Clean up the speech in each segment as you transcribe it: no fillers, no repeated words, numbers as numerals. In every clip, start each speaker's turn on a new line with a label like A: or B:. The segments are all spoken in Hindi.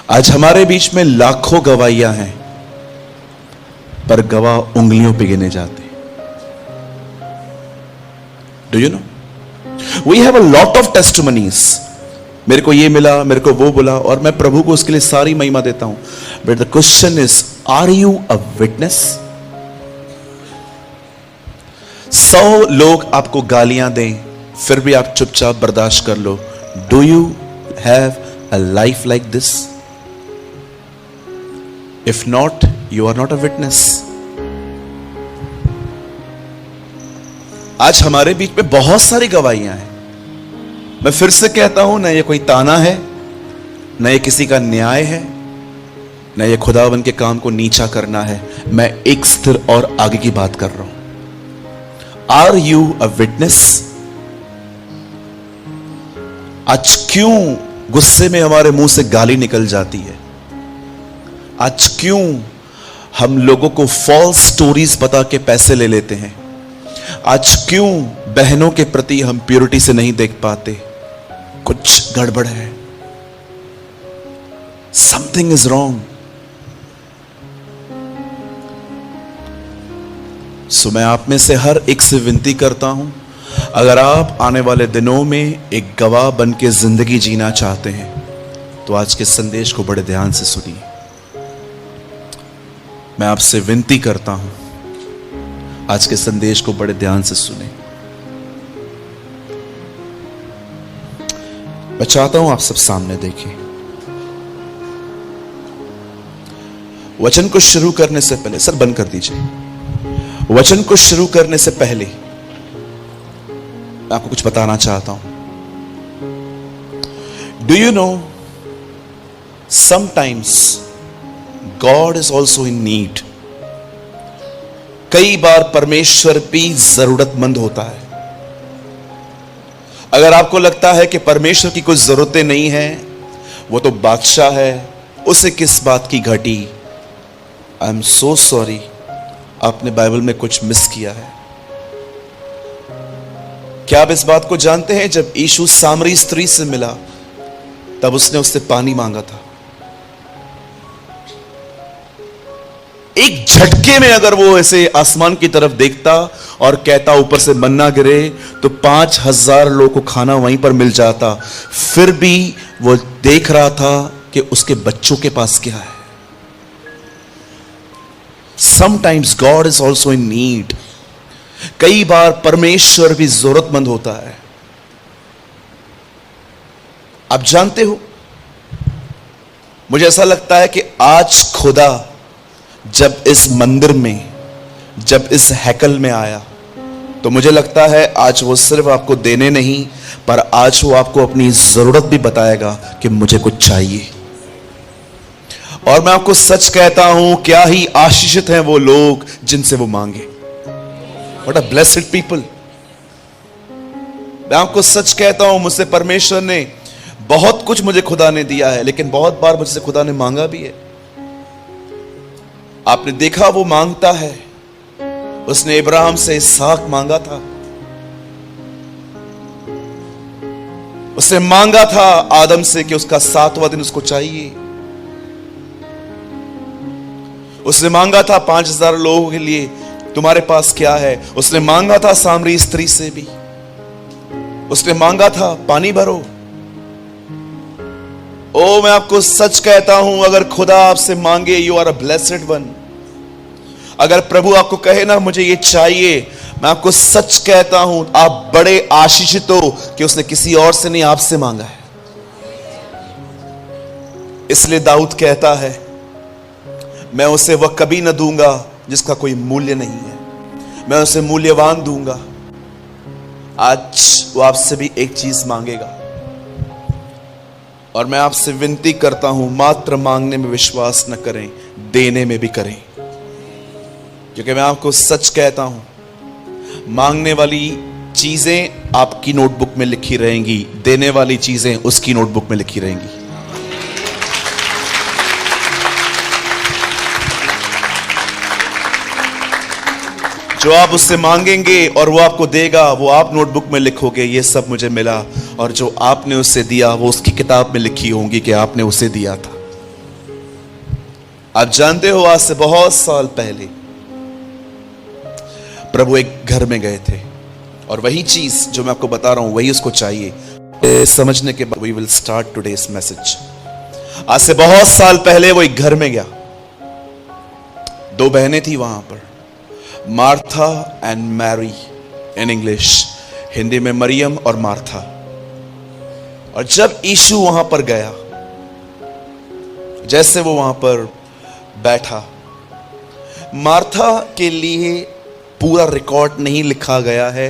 A: आज हमारे बीच में लाखों गवाहियां हैं, पर गवाह उंगलियों पे गिने जाते हैं। Do you know, we have a lot of testimonies. मेरे को ये मिला, मेरे को वो बोला, और मैं प्रभु को उसके लिए सारी महिमा देता हूं। But the question is, are you a witness? 100 लोग आपको गालियां दें, फिर भी आप चुपचाप बर्दाश्त कर लो। Do you have a life like this? If not, you are not a witness. आज हमारे बीच में बहुत सारी गवाहियां हैं। मैं फिर से कहता हूं, ना ये कोई ताना है, ना ये किसी का न्याय है, ना ये खुदावन के काम को नीचा करना है। मैं एक स्तर और आगे की बात कर रहा हूं। Are you a witness? आज क्यों गुस्से में हमारे मुंह से गाली निकल जाती है? आज क्यों हम लोगों को फॉल्स स्टोरीज बता के पैसे ले लेते हैं? आज क्यों बहनों के प्रति हम प्योरिटी से नहीं देख पाते? कुछ गड़बड़ है, समथिंग इज रॉन्ग। सो मैं आप में से हर एक से विनती करता हूं, अगर आप आने वाले दिनों में एक गवाह बन के जिंदगी जीना चाहते हैं, तो आज के संदेश को बड़े ध्यान से सुनिए। मैं आपसे विनती करता हूं, आज के संदेश को बड़े ध्यान से सुने। मैं चाहता हूं आप सब सामने देखें। वचन को शुरू करने से पहले, सर बंद कर दीजिए। वचन को शुरू करने से पहले मैं आपको कुछ बताना चाहता हूं। Do you no, sometimes God is also in need. कई बार परमेश्वर भी जरूरतमंद होता है। अगर आपको लगता है कि परमेश्वर की कोई जरूरतें नहीं है, वो तो बादशाह है, उसे किस बात की घटी, आई एम सो सॉरी, आपने बाइबल में कुछ मिस किया है। क्या आप इस बात को जानते हैं, जब यीशु सामरी स्त्री से मिला, तब उसने उससे पानी मांगा था। एक झटके में अगर वो ऐसे आसमान की तरफ देखता और कहता ऊपर से मन्ना गिरे, तो 5000 लोगों को खाना वहीं पर मिल जाता। फिर भी वो देख रहा था कि उसके बच्चों के पास क्या है। Sometimes God is also in need. कई बार परमेश्वर भी जरूरतमंद होता है। आप जानते हो, मुझे ऐसा लगता है कि आज खुदा जब इस मंदिर में, जब इस हैकल में आया, तो मुझे लगता है आज वो सिर्फ आपको देने नहीं, पर आज वो आपको अपनी जरूरत भी बताएगा कि मुझे कुछ चाहिए। और मैं आपको सच कहता हूं, क्या ही आशीषित हैं वो लोग जिनसे वो मांगे। What a blessed people. मैं आपको सच कहता हूं, मुझसे परमेश्वर ने बहुत कुछ, मुझे खुदा ने दिया है, लेकिन बहुत बार मुझसे खुदा ने मांगा भी है। आपने देखा वो मांगता है। उसने इब्राहिम से इसहाक मांगा था, उसने मांगा था आदम से कि उसका 7वां दिन उसको चाहिए। उसने मांगा था 5000 लोगों के लिए, तुम्हारे पास क्या है। उसने मांगा था सामरी स्त्री से भी, उसने मांगा था पानी भरो। ओ, मैं आपको सच कहता हूं, अगर खुदा आपसे मांगे, you are a blessed one. अगर प्रभु आपको कहे ना मुझे ये चाहिए, मैं आपको सच कहता हूं, आप बड़े आशीषित हो कि उसने किसी और से नहीं, आपसे मांगा है। इसलिए दाऊद कहता है, मैं उसे वह कभी न दूंगा जिसका कोई मूल्य नहीं है, मैं उसे मूल्यवान दूंगा। आज वो आपसे भी एक चीज मांगेगा, और मैं आपसे विनती करता हूं, मात्र मांगने में विश्वास न करें, देने में भी करें। क्योंकि मैं आपको सच कहता हूं, मांगने वाली चीजें आपकी नोटबुक में लिखी रहेंगी, देने वाली चीजें उसकी नोटबुक में लिखी रहेंगी। जो आप उससे मांगेंगे और वो आपको देगा, वो आप नोटबुक में लिखोगे, ये सब मुझे मिला। और जो आपने उससे दिया, वो उसकी किताब में लिखी होंगी कि आपने उसे दिया था। आप जानते हो आज से बहुत साल पहले प्रभु एक घर में गए थे और वही चीज जो मैं आपको बता रहा हूं वही उसको चाहिए। समझने के बाद we will start today's message. आज से बहुत साल पहले वो एक घर में गया। दो बहनें थी वहां पर, Martha and Mary in English, Hindi में मरियम और मार्था। और जब यीशु वहां पर गया, जैसे वो वहां पर बैठा, मार्था के लिए पूरा रिकॉर्ड नहीं लिखा गया है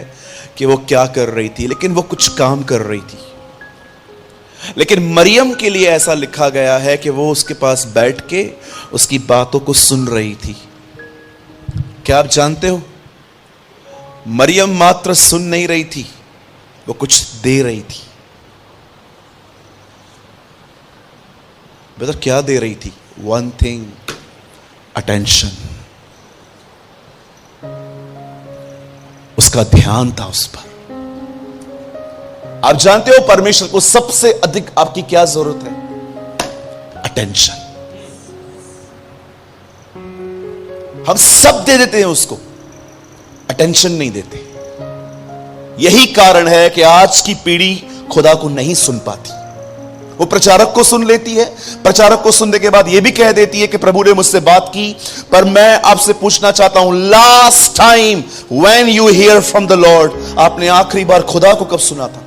A: कि वो क्या कर रही थी, लेकिन वो कुछ काम कर रही थी। लेकिन मरियम के लिए ऐसा लिखा गया है कि वो उसके पास बैठ के उसकी बातों को सुन रही थी। क्या आप जानते हो, मरियम मात्र सुन नहीं रही थी, वो कुछ दे रही थी। बेटा क्या दे रही थी? One thing, attention. उसका ध्यान था उस पर। आप जानते हो परमेश्वर को सबसे अधिक आपकी क्या जरूरत है? अटेंशन। हम सब दे देते हैं उसको, अटेंशन नहीं देते। यही कारण है कि आज की पीढ़ी खुदा को नहीं सुन पाती। वो प्रचारक को सुन लेती है, प्रचारक को सुनने के बाद यह भी कह देती है कि प्रभु ने मुझसे बात की। पर मैं आपसे पूछना चाहता हूं, last time when you here from the Lord, आपने आखिरी बार खुदा को कब सुना था?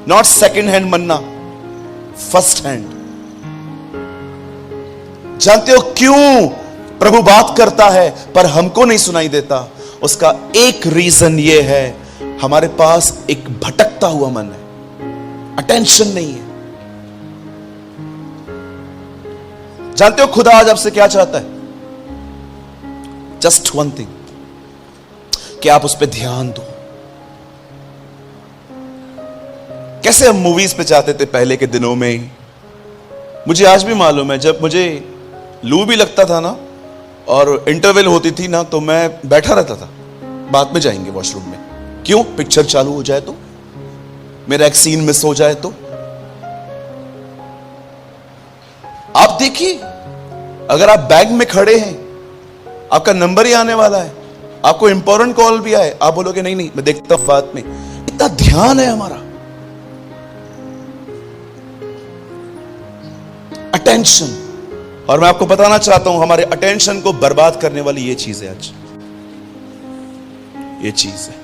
A: Not second hand Manna, first hand. जानते हो क्यों प्रभु बात करता है पर हमको नहीं सुनाई देता? उसका एक रीजन यह है, हमारे पास एक भटकता हुआ मन है, अटेंशन नहीं है। जानते हो खुदा आज आपसे क्या चाहता है? जस्ट वन थिंग, कि आप उस पर ध्यान दो। कैसे हम मूवीज पे जाते थे पहले के दिनों में। मुझे आज भी मालूम है, जब मुझे लू भी लगता था ना और इंटरवल होती थी ना, तो मैं बैठा रहता था, बाद में जाएंगे वॉशरूम में। क्यों? पिक्चर चालू हो जाए तो, मेरा एक सीन मिस हो जाए तो। आप देखिए, अगर आप बैंक में खड़े हैं, आपका नंबर ही आने वाला है, आपको इंपॉर्टेंट कॉल भी आए, आप बोलोगे नहीं नहीं मैं देखता हूं बाद में। इतना ध्यान है हमारा, अटेंशन। और मैं आपको बताना चाहता हूं, हमारे अटेंशन को बर्बाद करने वाली ये चीज है आज, ये चीज है।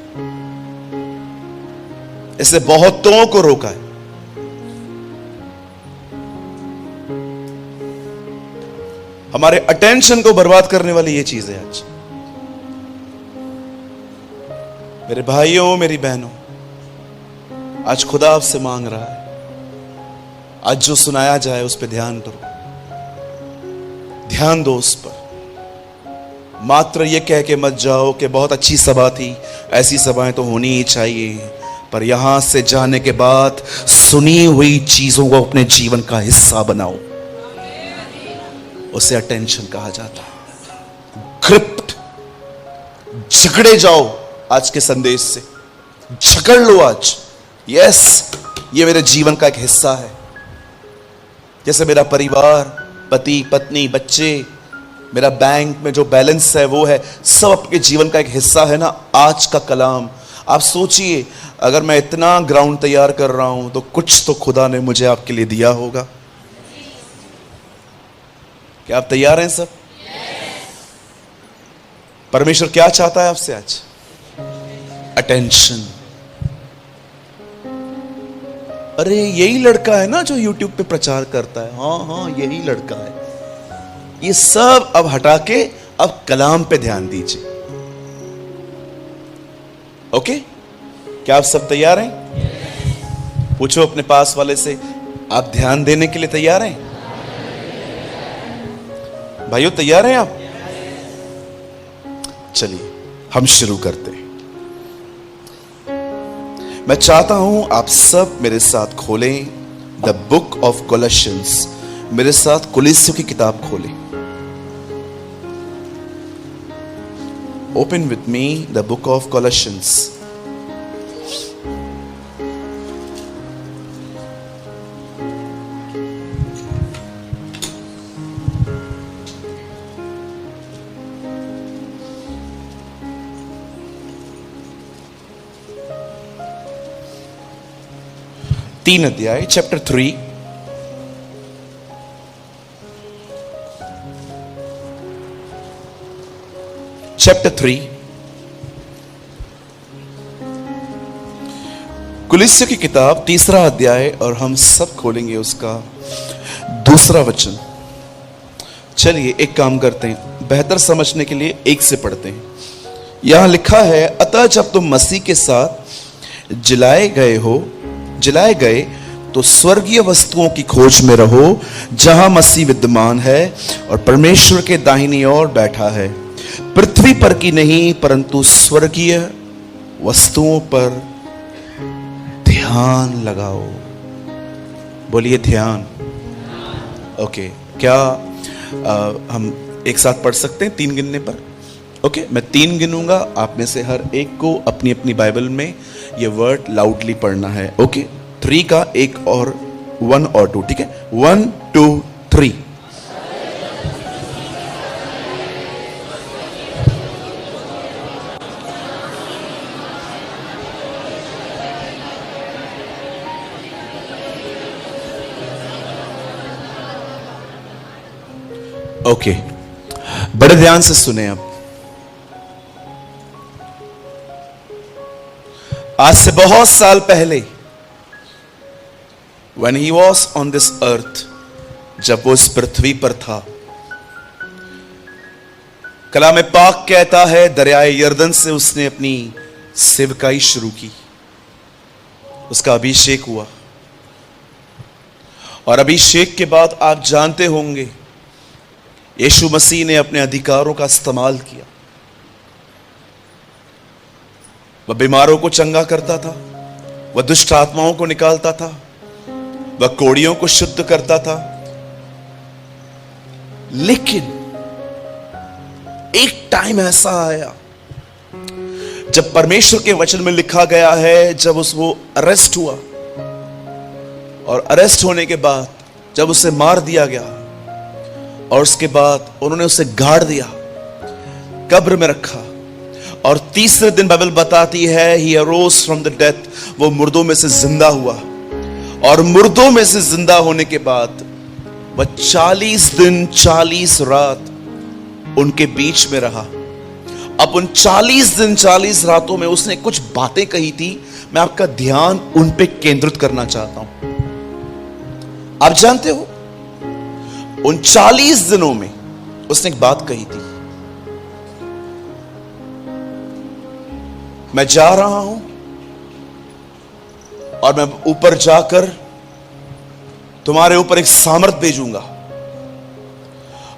A: इससे बहुतों को रोका है। हमारे अटेंशन को बर्बाद करने वाली ये चीज है आज। मेरे भाइयों, मेरी बहनों, आज खुदा आपसे मांग रहा है, आज जो सुनाया जाए उस पर ध्यान करो, ध्यान दो उस पर। मात्र ये कह के मत जाओ कि बहुत अच्छी सभा थी, ऐसी सभाएं तो होनी ही चाहिए। पर यहां से जाने के बाद सुनी हुई चीजों को अपने जीवन का हिस्सा बनाओ। उसे अटेंशन कहा जाता है। ग्रिप्ट, झगड़े जाओ आज के संदेश से, झगड़ लो आज। यस, ये मेरे जीवन का एक हिस्सा है। जैसे मेरा परिवार, पति पत्नी, बच्चे, मेरा बैंक में जो बैलेंस है वो है, सब आपके जीवन का एक हिस्सा है ना। आज का कलाम आप सोचिए, अगर मैं इतना ग्राउंड तैयार कर रहा हूं तो कुछ तो खुदा ने मुझे आपके लिए दिया होगा। क्या आप तैयार हैं सब? परमेश्वर क्या चाहता है आपसे आज? अटेंशन। अरे यही लड़का है ना जो यूट्यूब पे प्रचार करता है। हाँ हाँ, यही लड़का है। ये सब अब हटा के अब कलाम पे ध्यान दीजिए। ओके? क्या आप सब तैयार हैं? पूछो अपने पास वाले से, आप ध्यान देने के लिए तैयार हैं? भाइयों तैयार हैं आप? चलिए हम शुरू करते हैं। मैं चाहता हूं आप सब मेरे साथ खोलें द बुक ऑफ कोलोसियंस। मेरे साथ कुलिस्सियों की किताब खोलें। Open with me the book of Colossians. 3 अध्याय, चैप्टर 3, चैप्टर 3, कुलिस्सियों की किताब 3 अध्याय, और हम सब खोलेंगे उसका 2 वचन। चलिए एक काम करते हैं, बेहतर समझने के लिए एक से पढ़ते हैं। यहां लिखा है, अतः जब तुम मसीह के साथ जिलाए गए तो स्वर्गीय वस्तुओं की खोज में रहो, जहां मसीह विद्यमान है और परमेश्वर के दाहिनी ओर बैठा है। पृथ्वी पर की नहीं परंतु स्वर्गीय वस्तुओं पर ध्यान लगाओ। बोलिए ध्यान। ओके, क्या हम एक साथ पढ़ सकते हैं 3 गिनने पर? ओके, मैं 3 गिनूंगा, आप में से हर एक को अपनी अपनी बाइबल में ये वर्ड लाउडली पढ़ना है। ओके, 3 का 1 और 1 और 2, ठीक है? 1 2 3। ओके, बड़े ध्यान से सुने। अब आज से बहुत साल पहले, when he was on this earth, जब वो इस पृथ्वी पर था, कलाम पाक कहता है दरियाए यर्दन से उसने अपनी सेवकाई शुरू की। उसका अभिषेक हुआ, और अभिषेक के बाद आप जानते होंगे यीशु मसीह ने अपने अधिकारों का इस्तेमाल किया। वह बीमारों को चंगा करता था, वह दुष्ट आत्माओं को निकालता था, वह कोड़ियों को शुद्ध करता था। लेकिन एक टाइम ऐसा आया जब परमेश्वर के वचन में लिखा गया है, जब वो अरेस्ट हुआ, और अरेस्ट होने के बाद जब उसे मार दिया गया, और उसके बाद उन्होंने उसे गाड़ दिया, कब्र में रखा, और तीसरे दिन बाइबल बताती है he arose from the death, वो मुर्दों में से जिंदा हुआ। और मुर्दों में से जिंदा होने के बाद वह 40 दिन 40 रात उनके बीच में रहा। अब उन 40 दिन 40 रातों में उसने कुछ बातें कही थी, मैं आपका ध्यान उन पे केंद्रित करना चाहता हूं। आप जानते हो, उन 40 दिनों में उसने एक बात कही थी, मैं जा रहा हूं और मैं ऊपर जाकर तुम्हारे ऊपर एक सामर्थ भेजूंगा,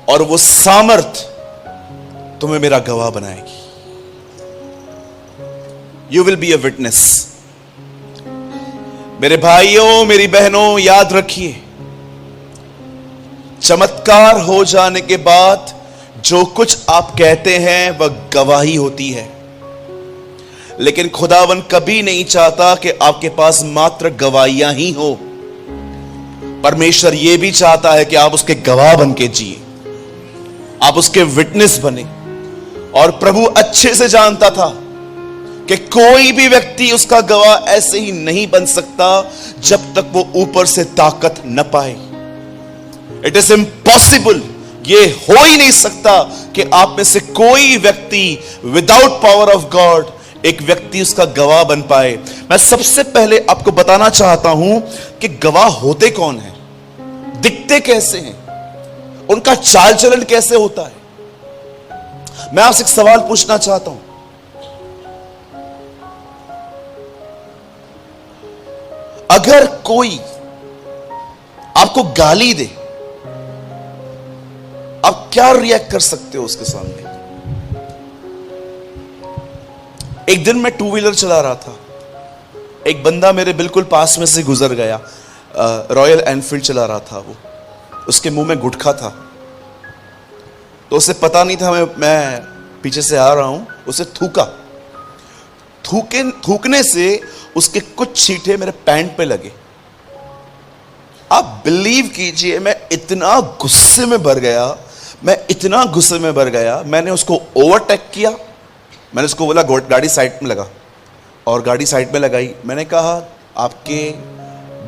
A: और वो सामर्थ तुम्हें मेरा गवाह बनाएगी। You will be a witness. मेरे भाइयों, मेरी बहनों, याद रखिए, चमत्कार हो जाने के बाद जो कुछ आप कहते हैं वह गवाही होती है। लेकिन खुदावन कभी नहीं चाहता कि आपके पास मात्र गवाहियां ही हो। परमेश्वर यह भी चाहता है कि आप उसके गवाह बन के जिए, आप उसके विटनेस बने। और प्रभु अच्छे से जानता था कि कोई भी व्यक्ति उसका गवाह ऐसे ही नहीं बन सकता जब तक वो ऊपर से ताकत न पाए। इट इज इम्पॉसिबल, ये हो ही नहीं सकता कि आप में से कोई व्यक्ति विदाउट पावर ऑफ गॉड, एक व्यक्ति उसका गवाह बन पाए। मैं सबसे पहले आपको बताना चाहता हूं कि गवाह होते कौन हैं, दिखते कैसे हैं, उनका चाल चलन कैसे होता है। मैं आपसे एक सवाल पूछना चाहता हूं, अगर कोई आपको गाली दे, आप क्या रिएक्ट कर सकते हो उसके सामने? एक दिन मैं 2 व्हीलर चला रहा था, एक बंदा मेरे बिल्कुल पास में से गुजर गया, रॉयल एनफील्ड चला रहा था वो, उसके मुंह में गुटखा था, तो उसे पता नहीं था मैं पीछे से आ रहा हूं। उसे थूकने से उसके कुछ छींटे मेरे पैंट पे लगे। आप बिलीव कीजिए, मैं इतना गुस्से में भर गया, मैंने उसको ओवरटेक किया। मैंने उसको बोला गाड़ी साइड में लगा, और गाड़ी साइड में लगाई। मैंने कहा आपके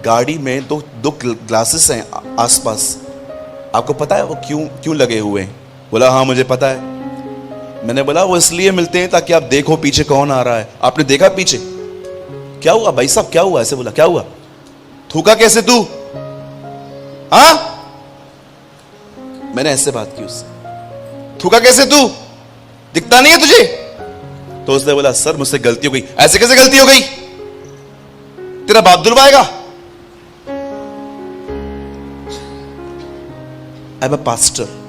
A: गाड़ी में दो ग्लासेस हैं आसपास, आपको पता है वो क्यों लगे हुए हैं? बोला हाँ मुझे पता है। मैंने बोला वो इसलिए मिलते हैं ताकि आप देखो पीछे कौन आ रहा है। आपने देखा पीछे? क्या हुआ भाई साहब, क्या हुआ? ऐसे बोला, क्या हुआ? थूका कैसे तू? हाँ, मैंने ऐसे बात की उससे, थूका कैसे तू, दिखता नहीं है तुझे? तो उसने बोला सर मुझसे गलती हो गई। ऐसे कैसे गलती हो गई? तेरा बाप दुलवाएगा? I am a pastor.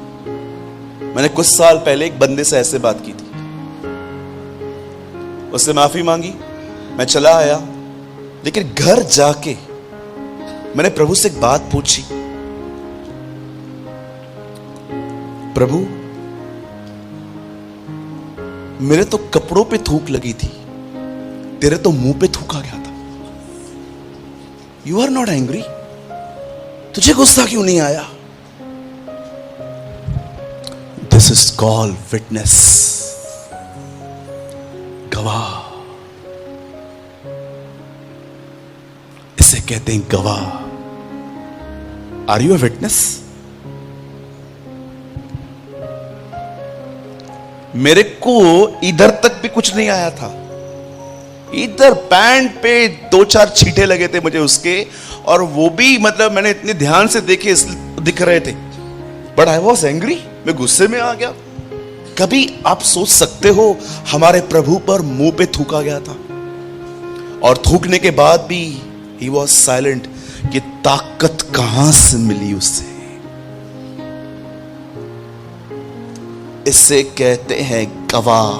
A: मैंने कुछ साल पहले एक बंदे से ऐसे बात की थी, उससे माफी मांगी, मैं चला आया, लेकिन घर जाके मैंने प्रभु से एक बात पूछी, प्रभु मेरे तो कपड़ों पे थूक लगी थी, तेरे तो मुंह पे थूका गया था। You are not angry? तुझे गुस्सा क्यों नहीं आया? दिस इज कॉल्ड विटनेस, गवाह। इसे कहते हैं गवाह। Are you a witness? मेरे को इधर तक भी कुछ नहीं आया था, इधर पैंट पे 2-4 छींटे लगे थे मुझे उसके, और वो भी मतलब मैंने इतने ध्यान से देखे दिख रहे थे, बट आई वॉज एंग्री, मैं गुस्से में आ गया। कभी आप सोच सकते हो हमारे प्रभु पर मुंह पे थूका गया था, और थूकने के बाद भी ही वॉज साइलेंट। कि ताकत कहां से मिली उसे? इसे कहते हैं गवाह।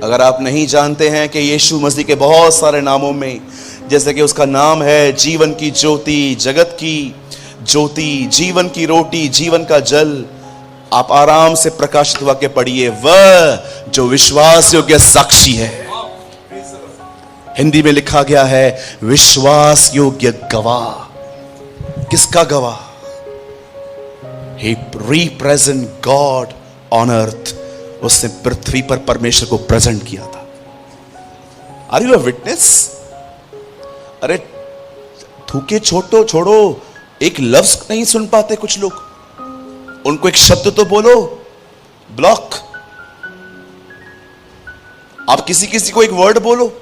A: अगर आप नहीं जानते हैं कि यीशु मसीह के बहुत सारे नामों में, जैसे कि उसका नाम है जीवन की ज्योति, जगत की ज्योति, जीवन की रोटी, जीवन का जल, आप आराम से प्रकाशित वाक्य पढ़िए, वह जो विश्वास योग्य साक्षी है। हिंदी में लिखा गया है विश्वास योग्य गवाह। किसका गवाह? He represent God on earth. उसने पृथ्वी पर परमेश्वर को प्रेजेंट किया था। Are you a witness? अरे थूके छोड़ो, एक लफ्ज नहीं सुन पाते कुछ लोग, उनको एक शब्द तो बोलो। ब्लॉक। आप किसी को एक वर्ड बोलो।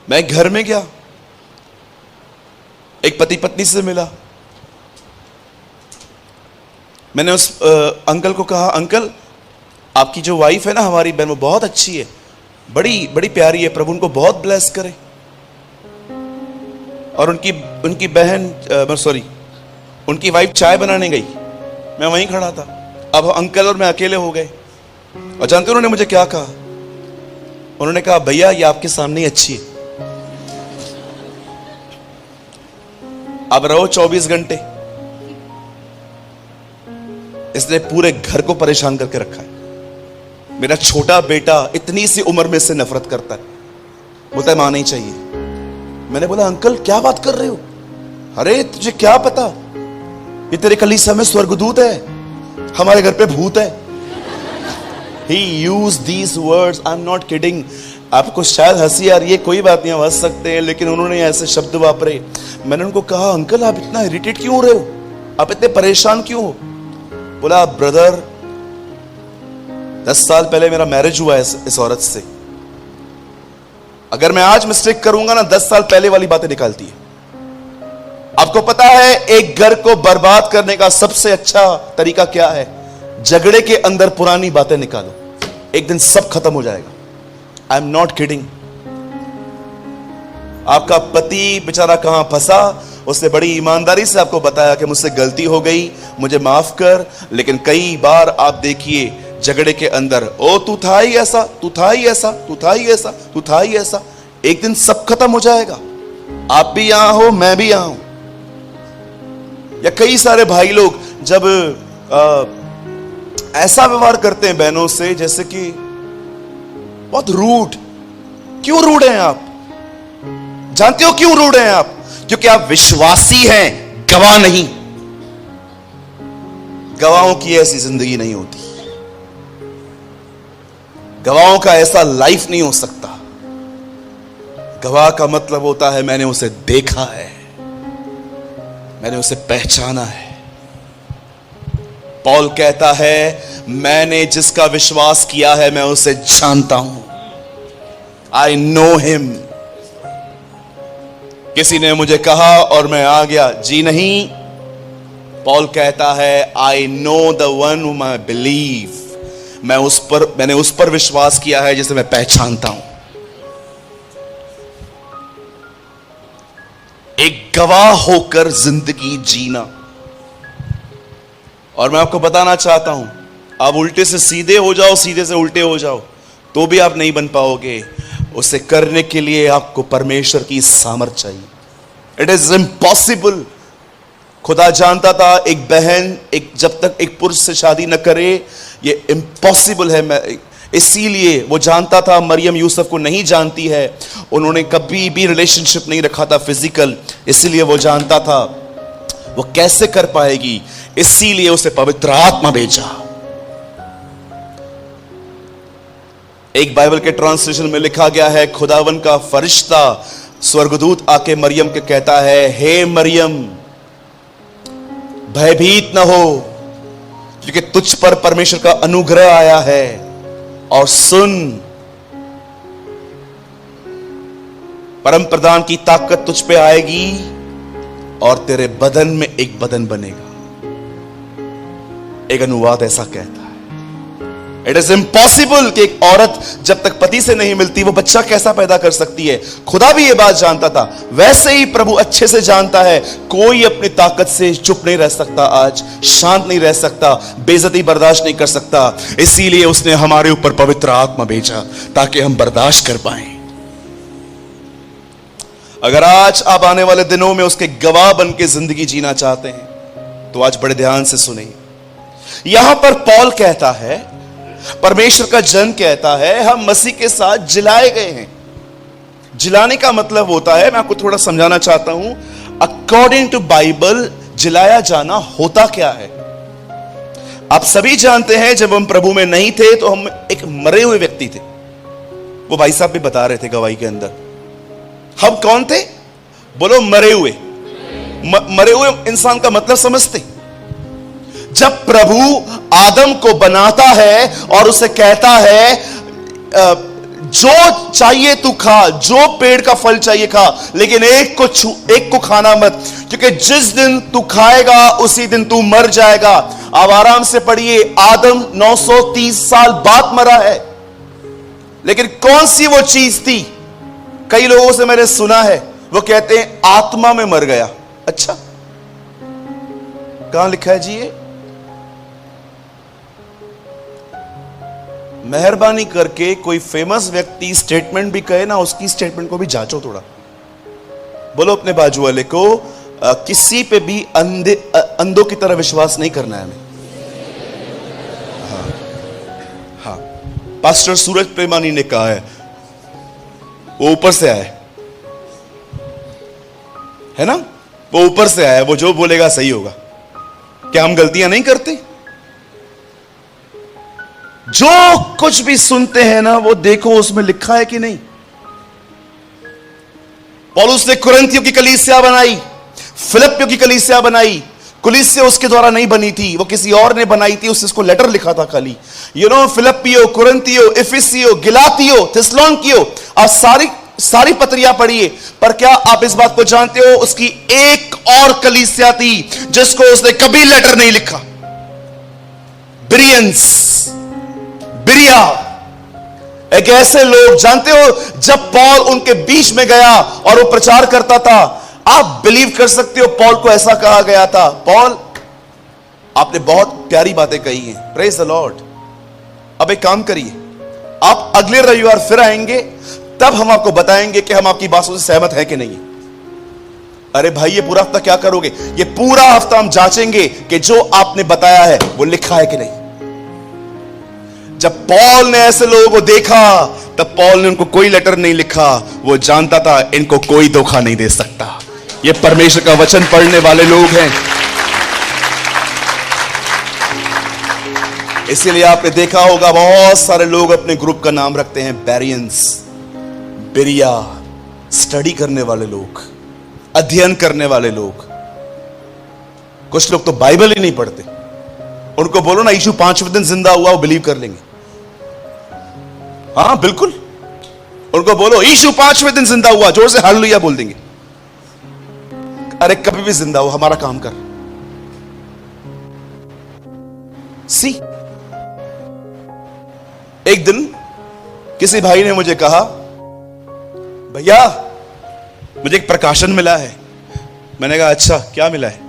A: मैं घर में गया, एक पति पत्नी से मिला, मैंने उस अंकल को कहा, अंकल आपकी जो वाइफ है ना, हमारी बहन, वो बहुत अच्छी है, बड़ी प्यारी है, प्रभु उनको बहुत ब्लेस करे। और उनकी बहन सॉरी उनकी वाइफ चाय बनाने गई, मैं वहीं खड़ा था। अब अंकल और मैं अकेले हो गए, और जानते उन्होंने मुझे क्या कहा? उन्होंने कहा भैया ये आपके सामने ही अच्छी है, अब रहो 24 घंटे। इसने पूरे घर को परेशान करके रखा है। मेरा छोटा बेटा इतनी सी उम्र में से नफरत करता है, बोलता है मां नहीं चाहिए। मैंने बोला अंकल क्या बात कर रहे हो? अरे तुझे क्या पता, ये तेरे कलीसिया में स्वर्गदूत है, हमारे घर पे भूत है। He used these words, I'm not kidding। आपको शायद हंसी आ रही है, कोई बात नहीं, हंस सकते हैं, लेकिन उन्होंने ऐसे शब्द वापरे। मैंने उनको कहा अंकल आप इतना इरिटेट क्यों हो रहे हो, आप इतने परेशान क्यों हो? बोला ब्रदर 10 साल पहले मेरा मैरिज हुआ है इस औरत से, अगर मैं आज मिस्टेक करूंगा ना 10 साल पहले वाली बातें निकालती है। आपको पता है एक घर को बर्बाद करने का सबसे अच्छा तरीका क्या है? झगड़े के अंदर पुरानी बातें निकालो, एक दिन सब खत्म हो जाएगा। I am not kidding. आपका पति बेचारा कहां फंसा, उसने बड़ी ईमानदारी से आपको बताया कि मुझसे गलती हो गई, मुझे माफ कर, लेकिन कई बार आप देखिए झगड़े के अंदर, ओ तू था ही ऐसा, तू था ही ऐसा, तू था ही ऐसा, तू था ही ऐसा। एक दिन सब खत्म हो जाएगा। आप भी यहां हो, मैं भी यहां हूं। या कई सारे भाई लोग जब ऐसा व्यवहार करते हैं बहनों से जैसे कि बहुत रूड। क्यों रूड हैं आप? जानते हो क्यों रूड हैं आप? क्योंकि आप विश्वासी हैं, गवाह नहीं। गवाहों की ऐसी जिंदगी नहीं होती। गवाहों का ऐसा लाइफ नहीं हो सकता। गवाह का मतलब होता है मैंने उसे देखा है, मैंने उसे पहचाना है। पौल कहता है मैंने जिसका विश्वास किया है मैं उसे जानता हूं। I know him. किसी ने मुझे कहा और मैं आ गया, जी नहीं। पौल कहता है आई नो द वन हुम आई बिलीव। मैंने उस पर विश्वास किया है जिसे मैं पहचानता हूं। एक गवाह होकर जिंदगी जीना। और मैं आपको बताना चाहता हूं, आप उल्टे से सीधे हो जाओ, सीधे से उल्टे हो जाओ, तो भी आप नहीं बन पाओगे। उसे करने के लिए आपको परमेश्वर की सामर्थ चाहिए। It is impossible. खुदा जानता था एक बहन जब तक एक पुरुष से शादी न करे ये इम्पॉसिबल है। इसीलिए वो जानता था मरियम यूसुफ को नहीं जानती है, उन्होंने कभी भी रिलेशनशिप नहीं रखा था फिजिकल, इसीलिए वो जानता था वो कैसे कर पाएगी, इसीलिए उसे पवित्र आत्मा भेजा। एक बाइबल के ट्रांसलेशन में लिखा गया है खुदावन का फरिश्ता स्वर्गदूत आके मरियम के कहता है, हे मरियम भयभीत न हो, क्योंकि तुझ पर परमेश्वर का अनुग्रह आया है। और सुन, परम प्रधान की ताकत तुझ पे आएगी और तेरे बदन में एक बदन बनेगा। एक अनुवाद ऐसा कहता है इट इज इम्पॉसिबल कि एक औरत जब तक पति से नहीं मिलती वो बच्चा कैसा पैदा कर सकती है। खुदा भी ये बात जानता था, वैसे ही प्रभु अच्छे से जानता है कोई अपनी ताकत से चुप नहीं रह सकता, आज शांत नहीं रह सकता, बेइज्जती बर्दाश्त नहीं कर सकता। इसीलिए उसने हमारे ऊपर पवित्र आत्मा भेजा ताकि हम बर्दाश्त कर पाए। अगर आज आप आने वाले दिनों में उसके गवाह बन के जिंदगी जीना चाहते हैं तो आज बड़े ध्यान से सुनिए। यहां पर पौल कहता है, परमेश्वर का जन कहता है हम मसीह के साथ जिलाए गए हैं। जिलाने का मतलब होता है, मैं आपको थोड़ा समझाना चाहता हूं, अकॉर्डिंग टू बाइबल जिलाया जाना होता क्या है। आप सभी जानते हैं जब हम प्रभु में नहीं थे तो हम एक मरे हुए व्यक्ति थे। वो भाई साहब भी बता रहे थे गवाही के अंदर, हम कौन थे? बोलो मरे हुए। मरे हुए इंसान का मतलब समझते? जब प्रभु आदम को बनाता है और उसे कहता है जो चाहिए तू खा, जो पेड़ का फल चाहिए खा, लेकिन एक को खाना मत, क्योंकि जिस दिन तू खाएगा उसी दिन तू मर जाएगा। आप आराम से पढ़िए, आदम 930 साल बाद मरा है, लेकिन कौन सी वो चीज थी? कई लोगों से मैंने सुना है वो कहते हैं आत्मा में मर गया। अच्छा, कहां लिखा है जी ये? मेहरबानी करके कोई फेमस व्यक्ति स्टेटमेंट भी कहे ना, उसकी स्टेटमेंट को भी जांचो थोड़ा। बोलो अपने बाजू वाले को, किसी पे भी अंधों की तरह विश्वास नहीं करना है हमें। हाँ, पास्टर सूरज प्रेमानी ने कहा है, वो ऊपर से आया है ना, वो ऊपर से आया, वो जो बोलेगा सही होगा। क्या हम गलतियां नहीं करते? जो कुछ भी सुनते हैं ना वो देखो उसमें लिखा है कि नहीं। पौलुस ने कुरिन्थियों की कलीसिया बनाई, फिलिप्पियों की कलीसिया बनाई। कलीसिया उसके द्वारा नहीं बनी थी, वो किसी और ने बनाई थी, उसको लेटर लिखा था खाली। फिलिप्पियो, कुरिन्थियो, इफिसियो, गिलातियो, थिस्सलुनीकियो, आप सारी पत्रियां पढ़िए। पर क्या आप इस बात को जानते हो, उसकी एक और कलीसिया थी जिसको उसने कभी लेटर नहीं लिखा। बिरिया, एक ऐसे लोग, जानते हो जब पौल उनके बीच में गया और वो प्रचार करता था, आप बिलीव कर सकते हो पौल को ऐसा कहा गया था, पौल आपने बहुत प्यारी बातें कही हैं, प्रेज द लॉर्ड। अब एक काम करिए, आप अगले रविवार फिर आएंगे, तब हम आपको बताएंगे कि हम आपकी बातों से सहमत हैं कि नहीं। अरे भाई ये पूरा हफ्ता क्या करोगे? ये पूरा हफ्ता हम जांचेंगे कि जो आपने बताया है वो लिखा है कि नहीं। जब पौल ने ऐसे लोगों को देखा तब पौल ने उनको कोई लेटर नहीं लिखा, वो जानता था इनको कोई धोखा नहीं दे सकता, ये परमेश्वर का वचन पढ़ने वाले लोग हैं। इसीलिए आपने देखा होगा बहुत सारे लोग अपने ग्रुप का नाम रखते हैं बेरियंस, बेरिया, स्टडी करने वाले लोग, अध्ययन करने वाले लोग। कुछ लोग तो बाइबल ही नहीं पढ़ते। उनको बोलो ना यीशु 5वें दिन जिंदा हुआ, वो बिलीव कर लेंगे। हाँ बिल्कुल, उनको बोलो यीशु 5वें दिन जिंदा हुआ, जोर से हालेलुया बोल देंगे। अरे कभी भी जिंदा हो, हमारा काम कर। सी, एक दिन किसी भाई ने मुझे कहा, भैया मुझे एक प्रकाशन मिला है। मैंने कहा अच्छा, क्या मिला है?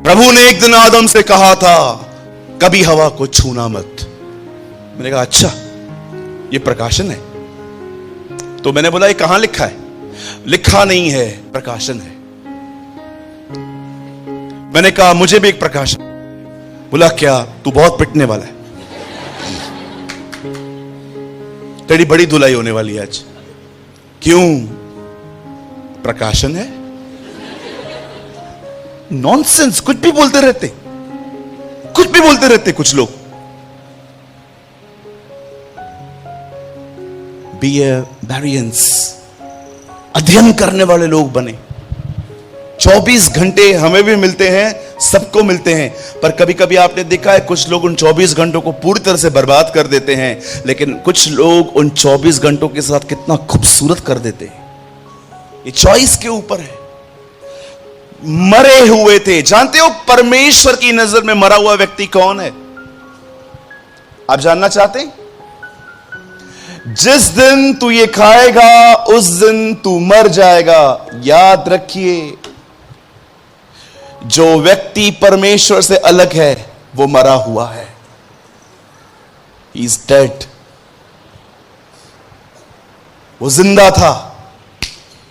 A: प्रभु ने एक दिन आदम से कहा था कभी हवा को छूना मत। मैंने कहा अच्छा, ये प्रकाशन है? तो मैंने बोला ये कहां लिखा है? लिखा नहीं है, प्रकाशन है। मैंने कहा मुझे भी एक प्रकाशन। बोला क्या? तू बहुत पिटने वाला है, तेरी बड़ी धुलाई होने वाली है आज। क्यों? प्रकाशन है। नॉनसेंस, कुछ भी बोलते रहते, कुछ भी बोलते रहते कुछ लोग। बी ए बेरियंस, अध्ययन करने वाले लोग बने। 24 घंटे हमें भी मिलते हैं, सबको मिलते हैं, पर कभी कभी आपने देखा है कुछ लोग उन 24 घंटों को पूरी तरह से बर्बाद कर देते हैं, लेकिन कुछ लोग उन 24 घंटों के साथ कितना खूबसूरत कर देते हैं। ये चॉइस के ऊपर है। मरे हुए थे, जानते हो परमेश्वर की नजर में मरा हुआ व्यक्ति कौन है? आप जानना चाहते हैं? जिस दिन तू ये खाएगा उस दिन तू मर जाएगा। याद रखिए, जो व्यक्ति परमेश्वर से अलग है वो मरा हुआ है। He is dead. वो जिंदा था,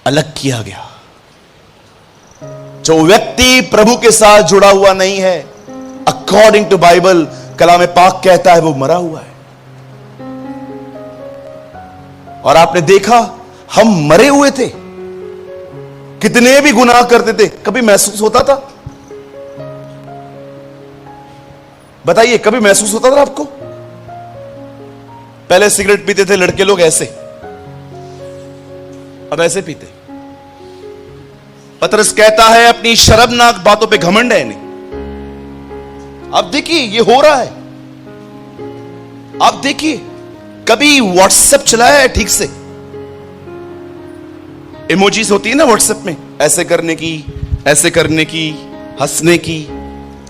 A: अलग किया गया। जो व्यक्ति प्रभु के साथ जुड़ा हुआ नहीं है, अकॉर्डिंग टू बाइबल, कलाम पाक कहता है वो मरा हुआ है। और आपने देखा हम मरे हुए थे, कितने भी गुनाह करते थे, कभी महसूस होता था? बताइए, कभी महसूस होता था आपको? पहले सिगरेट पीते थे लड़के लोग ऐसे, अब ऐसे पीते। पतरस कहता है अपनी शर्मनाक बातों पे घमंड है नहीं। आप देखिए ये हो रहा है। आप देखिए, कभी व्हाट्सएप चलाया है ठीक से? इमोजीज होती है ना व्हाट्सएप में, ऐसे करने की, ऐसे करने की, हंसने की।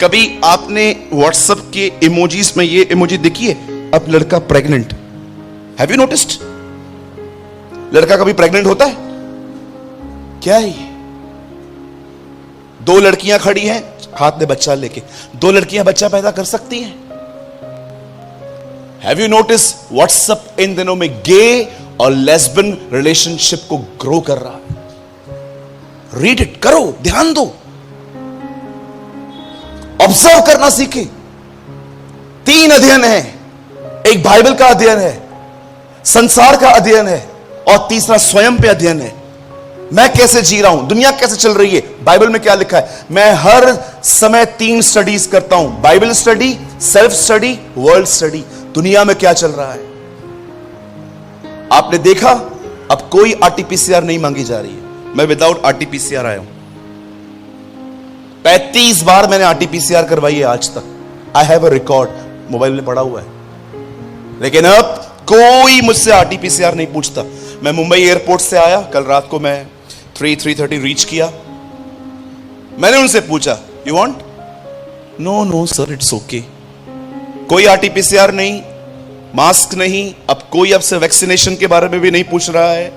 A: कभी आपने व्हाट्सएप के इमोजीज में ये इमोजी देखी है? अब लड़का प्रेग्नेंट, हैव यू नोटिस्ड? लड़का कभी प्रेग्नेंट होता है क्या? है ये दो लड़कियां खड़ी हैं हाथ में बच्चा लेके, दो लड़कियां बच्चा पैदा कर सकती हैं? हैव यू नोटिस व्हाट्सएप इन दिनों में गे और लेस्बियन रिलेशनशिप को ग्रो कर रहा है। रीड इट, करो, ध्यान दो, ऑब्जर्व करना सीखे। 3 अध्ययन है, एक बाइबल का अध्ययन है, संसार का अध्ययन है, और तीसरा स्वयं पे अध्ययन है। मैं कैसे जी रहा हूं, दुनिया कैसे चल रही है, बाइबल में क्या लिखा है। मैं हर समय 3 स्टडीज करता हूं, Bible study, self study, world study. दुनिया में क्या चल रहा है। आपने देखा अब कोई आरटीपीसीआर नहीं मांगी जा रही है। मैं विदाउट आरटीपीसीआर आया हूं, 35 बार मैंने आरटीपीसीआर करवाई है आज तक। I have a record, mobile में पड़ा हुआ है। लेकिन अब कोई मुझसे आरटीपीसीआर नहीं पूछता। मैं मुंबई एयरपोर्ट से आया, कल रात को मैं 3:30 रीच किया। मैंने उनसे पूछा you want? No no sir, it's okay. कोई आरटीपीसीआर नहीं, मास्क नहीं, अब कोई अब से वैक्सीनेशन के बारे में भी नहीं पूछ रहा है।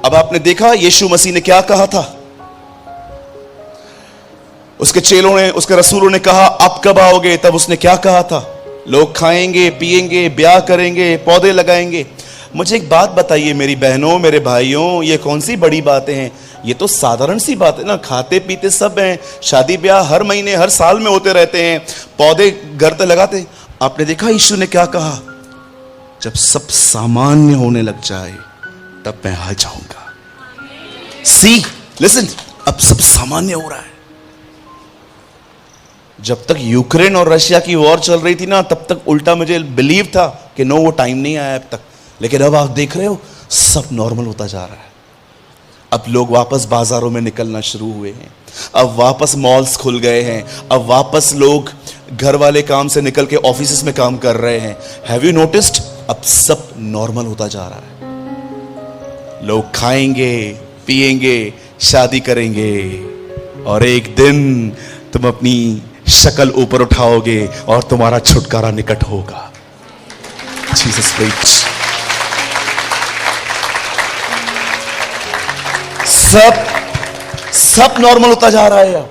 A: अब आपने देखा यीशु मसीह ने क्या कहा था? उसके चेलों ने, उसके रसूलों ने कहा आप कब आओगे? तब उसने क्या कहा था? लोग खाएंगे, पिएंगे, ब्याह करेंगे, पौधे लगाएंगे। मुझे एक बात बताइए मेरी बहनों, मेरे भाइयों, ये कौन सी बड़ी बातें हैं? ये तो साधारण सी बात है ना। खाते पीते सब हैं, शादी ब्याह हर महीने हर साल में होते रहते हैं, पौधे घर पे लगाते। आपने देखा यीशु ने क्या कहा? जब सब सामान्य होने लग जाए तब मैं आ जाऊंगा। सी, लिसन, अब सब सामान्य हो रहा है। जब तक यूक्रेन और रशिया की वॉर चल रही थी ना, तब तक उल्टा मुझे बिलीव था कि नो, वो टाइम नहीं आया अब तक। लेकिन अब आप देख रहे हो सब नॉर्मल होता जा रहा है। अब लोग वापस बाजारों में निकलना शुरू हुए हैं, अब वापस मॉल्स खुल गए हैं, अब वापस लोग घर वाले काम से निकल के ऑफिस में काम कर रहे हैं। Have you noticed? अब सब नॉर्मल होता जा रहा है। लोग खाएंगे, पिएंगे, शादी करेंगे, और एक दिन तुम अपनी शक्ल ऊपर उठाओगे और तुम्हारा छुटकारा निकट होगा। Jesus preach. सब नॉर्मल होता जा रहा है। अब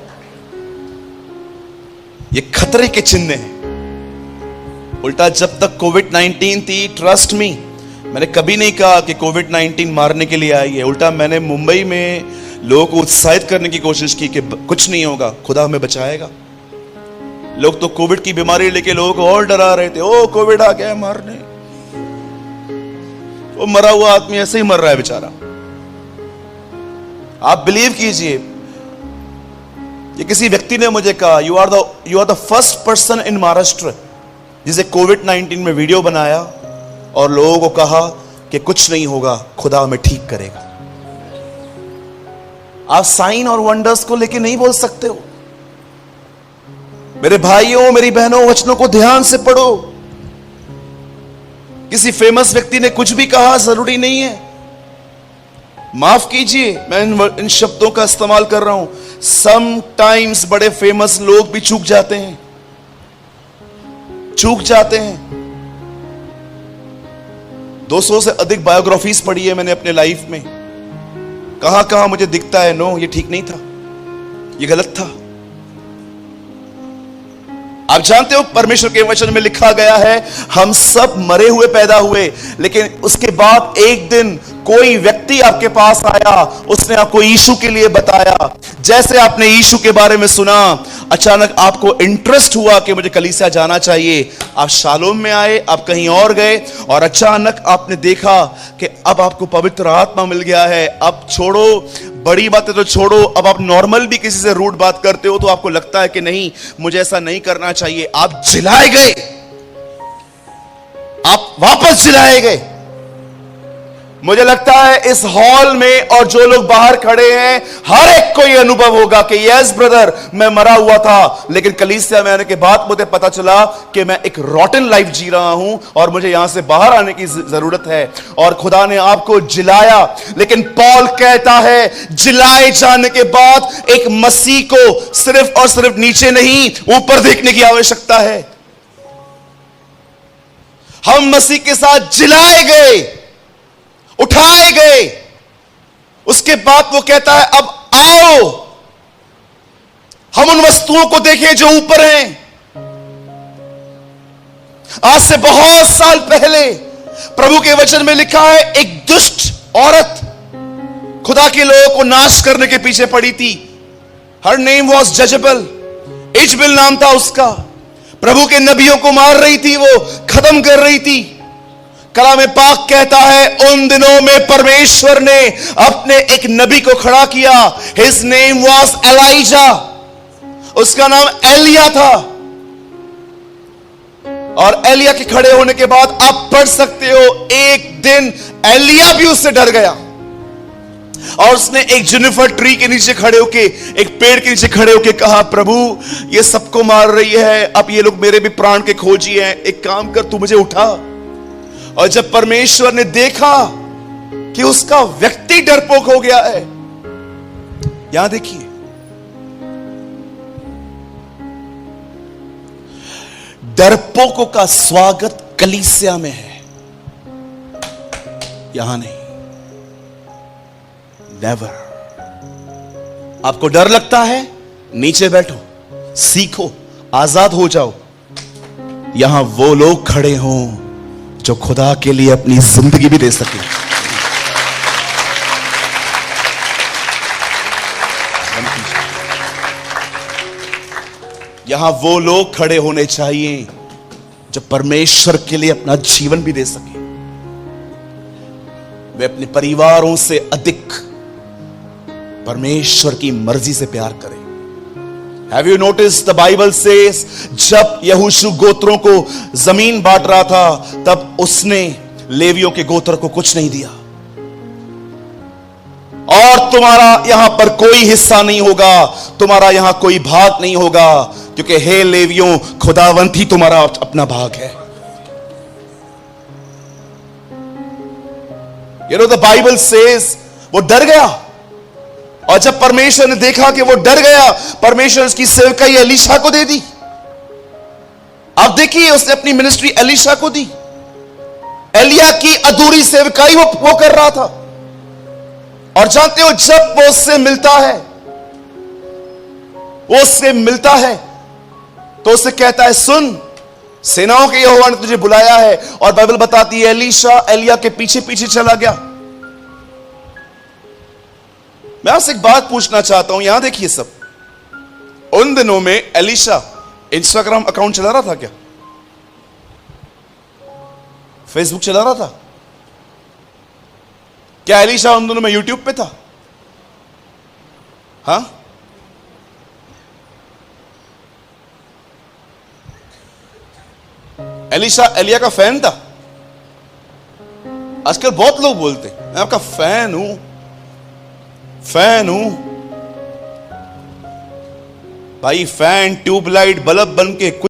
A: ये खतरे के चिन्ह हैं। उल्टा जब तक कोविड-19 थी, ट्रस्ट मी, मैंने कभी नहीं कहा कि कोविड-19 मारने के लिए आई है। उल्टा मैंने मुंबई में लोगों को उत्साहित करने की कोशिश की कि कुछ नहीं होगा, खुदा हमें बचाएगा। लोग तो कोविड की बीमारी लेके लोगों को और डरा रहे थे। ओ कोविड आ गया है मारने। वो मरा हुआ आदमी ऐसे ही मर रहा है बेचारा। आप बिलीव कीजिए, ये किसी व्यक्ति ने मुझे कहा, you are the first person in Maharashtra जिसे कोविड-19 में वीडियो बनाया और लोगों को कहा कि कुछ नहीं होगा, खुदा हमें ठीक करेगा। आप साइन और वंडर्स को लेके नहीं बोल सकते हो। मेरे भाइयों, मेरी बहनों, वचनों को ध्यान से पढ़ो। किसी फेमस व्यक्ति ने कुछ भी कहा जरूरी नहीं है। माफ कीजिए, मैं इन शब्दों का इस्तेमाल कर रहा हूं। समटाइम्स बड़े फेमस लोग भी चूक जाते हैं। चूक जाते हैं। 200 से अधिक बायोग्राफीज पढ़ी है मैंने अपने लाइफ में। कहां कहां मुझे दिखता है नो, ये ठीक नहीं था, ये गलत था। आप जानते हो परमेश्वर के वचन में लिखा गया है, हम सब मरे हुए पैदा हुए, लेकिन उसके बाद एक दिन कोई व्यक्ति आपके पास आया, उसने आपको यीशु के लिए बताया। जैसे आपने यीशु के बारे में सुना, अचानक आपको इंटरेस्ट हुआ कि मुझे कलीसिया जाना चाहिए। आप शालोम में आए, आप कहीं और गए, और अचानक आपने देखा कि अब आपको पवित्र आत्मा मिल गया है। अब छोड़ो बड़ी बातें तो छोड़ो, अब आप नॉर्मल भी किसी से रूड बात करते हो तो आपको लगता है कि नहीं, मुझे ऐसा नहीं करना चाहिए। आप जिलाए गए, आप वापस जिलाए गए। मुझे लगता है इस हॉल में और जो लोग बाहर खड़े हैं, हर एक को यह अनुभव होगा कि यस ब्रदर, मैं मरा हुआ था, लेकिन कलीसिया में आने के बाद मुझे पता चला कि मैं एक रॉटन लाइफ जी रहा हूं और मुझे यहां से बाहर आने की जरूरत है। और खुदा ने आपको जिलाया। लेकिन पॉल कहता है, जिलाए जाने के बाद एक मसीह को सिर्फ और सिर्फ नीचे नहीं, ऊपर देखने की आवश्यकता है। हम मसीह के साथ जिलाए गए, उठाए गए। उसके बाद वो कहता है, अब आओ हम उन वस्तुओं को देखें जो ऊपर हैं। आज से बहुत साल पहले प्रभु के वचन में लिखा है, एक दुष्ट औरत खुदा के लोगों को नाश करने के पीछे पड़ी थी। Her name was Jezebel. Jezebel नाम था उसका। प्रभु के नबियों को मार रही थी, वो खत्म कर रही थी। कलाम पाक कहता है, उन दिनों में परमेश्वर ने अपने एक नबी को खड़ा किया। His name was Elijah. उसका नाम एलिया था। और एलिया के खड़े होने के बाद आप पढ़ सकते हो, एक दिन एलिया भी उससे डर गया और उसने एक जुनिफर ट्री के नीचे खड़े होके, एक पेड़ के नीचे खड़े होके कहा, प्रभु ये सबको मार रही है, अब ये लोग मेरे भी प्राण के खोजी हैं, एक काम कर, तू मुझे उठा। और जब परमेश्वर ने देखा कि उसका व्यक्ति डरपोक हो गया है, यहां देखिए, डरपोकों का स्वागत कलीसिया में है, यहां नहीं। नेवर। आपको डर लगता है, नीचे बैठो, सीखो, आजाद हो जाओ। यहां वो लोग खड़े हों जो खुदा के लिए अपनी जिंदगी भी दे सके। यहां वो लोग खड़े होने चाहिए जो परमेश्वर के लिए अपना जीवन भी दे सके। वे अपने परिवारों से अधिक परमेश्वर की मर्जी से प्यार करें। Have you noticed the Bible says जब यहोशू गोत्रों को जमीन बांट रहा था तब उसने लेवियों के गोत्र को कुछ नहीं दिया। और तुम्हारा यहां पर कोई हिस्सा नहीं होगा, तुम्हारा यहां कोई भाग नहीं होगा, क्योंकि हे लेवियों खुदावंत ही तुम्हारा अपना भाग है। You know the Bible says वो डर गया, और जब परमेश्वर ने देखा कि वो डर गया, परमेश्वर उसकी सेवकाई एलीशा को दे दी। आप देखिए उसने अपनी मिनिस्ट्री एलीशा को दी। एलिया की अधूरी सेवकाई वो कर रहा था। और जानते हो जब वो उससे मिलता है तो उससे कहता है, सुन, सेनाओं के यहोवा ने तुझे बुलाया है। और बाइबल बताती है एलीशा एलिया के पीछे पीछे चला गया। मैं आपसे एक बात पूछना चाहता हूं, यहां देखिए सब, उन दिनों में एलीशा इंस्टाग्राम अकाउंट चला रहा था क्या? फेसबुक चला रहा था क्या? एलीशा उन दिनों में यूट्यूब पे था? हाँ, एलीशा एलिया का फैन था। आजकल बहुत लोग बोलते हैं मैं आपका फैन हूं। भाई फैन ट्यूबलाइट बल्ब बन के